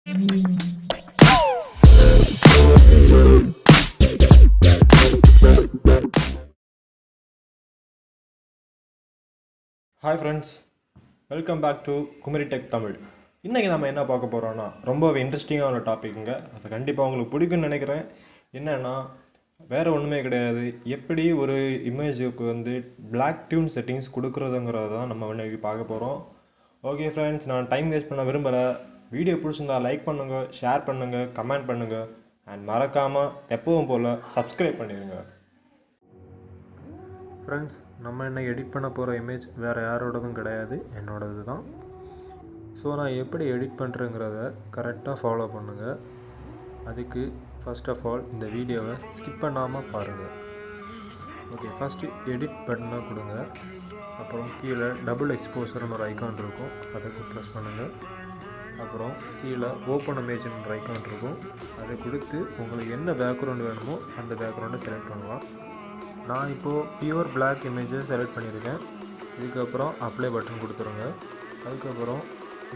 Hi friends, welcome back to Kumari tech Tamil. இன்றைக்கி நம்ம என்ன பார்க்க போகிறோன்னா ரொம்பவே இன்ட்ரெஸ்டிங்கான ஒரு டாப்பிக்குங்க. அது கண்டிப்பாக உங்களுக்கு பிடிக்கும்னு நினைக்கிறேன். என்னென்னா வேறு ஒன்றுமே கிடையாது, எப்படி ஒரு இமேஜுக்கு வந்து பிளாக் டியூன் செட்டிங்ஸ் கொடுக்குறதுங்கிறது தான் நம்ம இன்னைக்கு பார்க்க போகிறோம். ஓகே ஃப்ரெண்ட்ஸ், நான் டைம் வேஸ்ட் பண்ண விரும்பலை. வீடியோ பிடிச்சிருந்தா லைக் பண்ணுங்கள், ஷேர் பண்ணுங்கள், கமெண்ட் பண்ணுங்கள், அண்ட் மறக்காமல் எப்பவும் போல் சப்ஸ்கிரைப் பண்ணிடுங்க. ஃப்ரெண்ட்ஸ், நம்ம என்ன எடிட் பண்ண போகிற இமேஜ் வேறு யாரோடதும் கிடையாது, என்னோடது தான். ஸோ நான் எப்படி எடிட் பண்ணுறேங்கிறத கரெக்டாக ஃபாலோ பண்ணுங்கள். அதுக்கு ஃபர்ஸ்ட் ஆஃப் ஆல் இந்த வீடியோவை ஸ்கிப் பண்ணாமல் பாருங்கள். ஓகே, ஃபஸ்ட்டு எடிட் பட்டனை கொடுங்க. அப்புறம் கீழே டபுள் எக்ஸ்போசர்னு ஒரு ஐக்கான் இருக்கும், அதை ப்ரெஸ் பண்ணுங்கள். அப்புறம் கீழே ஓப்பன் இமேஜ்னு ஒரு ஐக்கான் இருக்கும், அதை கொடுத்து உங்களுக்கு என்ன பேக்ரவுண்ட் வேணுமோ அந்த பேக்ரவுண்டை செலக்ட் பண்ணலாம். நான் இப்போது பியூர் பிளாக் இமேஜை செலக்ட் பண்ணியிருக்கேன். இதுக்கப்புறம் அப்ளை பட்டன் கொடுத்துருங்க. அதுக்கப்புறம்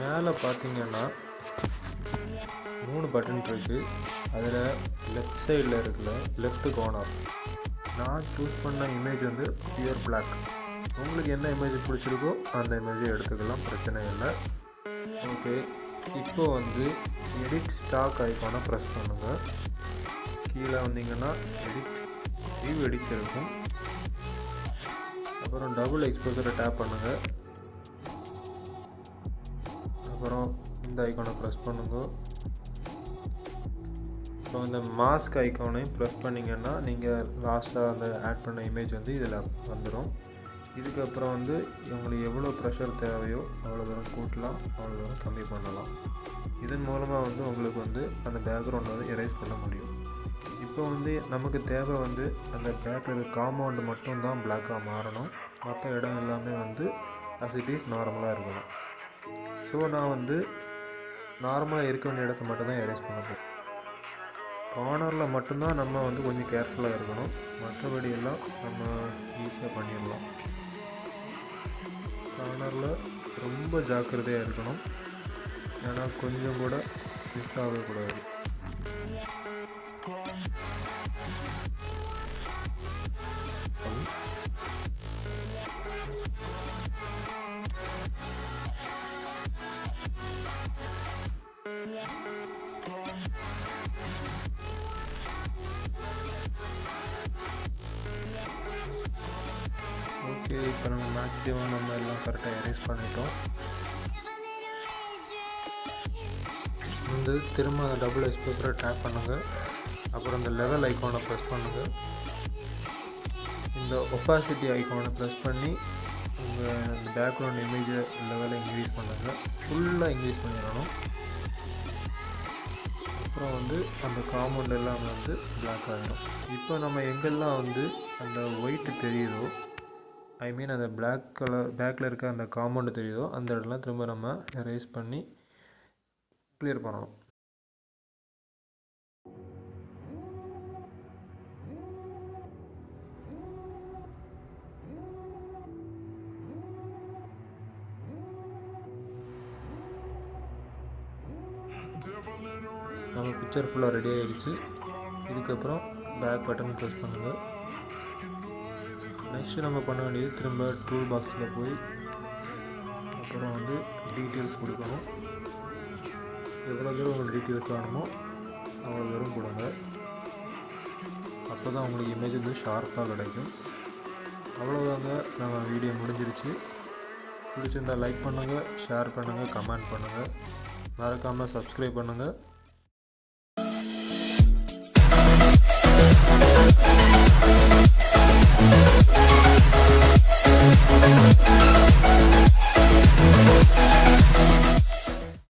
மேலே பார்த்தீங்கன்னா 3 பட்டன் இருக்குது. அதில் லெஃப்ட் சைடில் இருக்குல்ல, லெஃப்ட் கார்னர், நான் சூஸ் பண்ண இமேஜ் வந்து பியூர் பிளாக். உங்களுக்கு என்ன இமேஜ் பிடிச்சிருக்கோ அந்த இமேஜை எடுத்துக்கலாம், பிரச்சனை இல்லை. ஓகே, இப்போ வந்து எடிட் ஸ்டாக் ஐக்கானை ப்ரெஸ் பண்ணுங்கள். கீழே வந்தீங்கன்னா வியூ எடிட்ஸ் இருக்கும். அப்புறம் டபுள் எக்ஸ்போசரை டேப் பண்ணுங்கள். அப்புறம் இந்த ஐக்கானை ப்ரெஸ் பண்ணுங்க. அப்புறம் இந்த மாஸ்க் ஐக்கானையும் ப்ரெஸ் பண்ணிங்கன்னா நீங்கள் லாஸ்ட்டாக அந்த ஆட் பண்ண இமேஜ் வந்து இதில் வந்துடும். இதுக்கப்புறம் வந்து உங்களுக்கு எவ்வளோ ப்ரெஷர் தேவையோ அவ்வளோ தூரம் கூட்டலாம், அவ்வளோ தூரம் கம்மி பண்ணலாம். இதன் மூலமாக வந்து உங்களுக்கு வந்து அந்த பேக்ரவுண்டை வந்து எரேஸ் பண்ண முடியும். இப்போ வந்து நமக்கு தேவை வந்து அந்த பேக்கில் காம்பவுண்டு மட்டும்தான் பிளாக்காக மாறணும், மற்ற இடம் எல்லாமே வந்து அஸ் இட் இஸ் நார்மலாக இருக்கணும். ஸோ நான் வந்து நார்மலாக இருக்க வேண்டிய இடத்த மட்டும்தான் எரேஸ் பண்ண போகிறேன். கார்னரில் மட்டும்தான் நம்ம வந்து கொஞ்சம் கேர்ஃபுல்லாக இருக்கணும், மற்றபடி எல்லாம் நம்ம ஈஸியாக பண்ணிடலாம். கார்னரில் ரொம்ப ஜாக்கிரதையாக இருக்கணும், ஏன்னா கொஞ்சம் கூட மிஸ் ஆகக்கூடாது. ஓகே, இப்போ நம்ம மேக்ஸிமம் நம்ம எல்லாம் கரெக்டாக எரேஸ் பண்ணிட்டோம். வந்து திரும்ப டபுள் எக்ஸ்போசரை டேப் பண்ணுங்கள். அப்புறம் இந்த லெவல் ஐக்கானை ப்ரெஸ் பண்ணுங்கள். இந்த ஒப்பாசிட்டி ஐக்கானை ப்ரெஸ் பண்ணி உங்கள் பேக்ரவுண்ட் இமேஜை லெவலை இன்க்ரீஸ் பண்ணுங்கள், ஃபுல்லாக இன்க்ரீஸ் பண்ணிடணும். அப்புறம் வந்து அந்த காம்பவுண்ட் எல்லாமே வந்து பிளாக் ஆகிடும். இப்போ நம்ம எங்கெல்லாம் வந்து அந்த ஒயிட்டு தெரியுதோ, ஐ மீன் அந்த பிளாக் கலர் பேக்கில் இருக்க அந்த காம்பவுண்டு தெரியுதோ அந்த இடம்லாம் திரும்ப நம்ம எரேஸ் பண்ணி கிளியர் பண்ணணும். நம்ம பிக்சர் ஃபுல்லாக ரெடி ஆகிடுச்சு. இதுக்கப்புறம் பேக் பட்டன் ப்ரெஸ் பண்ணுங்கள். நெக்ஸ்ட்டு நம்ம பண்ண வேண்டியது திரும்ப டூல் பாக்ஸில் போய் அப்புறம் வந்து டீட்டெயில்ஸ் கொடுக்கணும். எவ்வளோ தூரம் உங்களுக்கு டீட்டெயில்ஸ் வேணுமோ அவ்வளோ தூரம் கொடுங்க. அப்போ தான் உங்களுக்கு இமேஜ் வந்து ஷார்ப்பாக கிடைக்கும். அவ்வளோதாங்க, நம்ம வீடியோ முடிஞ்சிருச்சு. பிடிச்சிருந்தால் லைக் பண்ணுங்கள், ஷேர் பண்ணுங்கள், கமெண்ட் பண்ணுங்கள், மறக்காமல் சப்ஸ்கிரைப் பண்ணுங்கள்.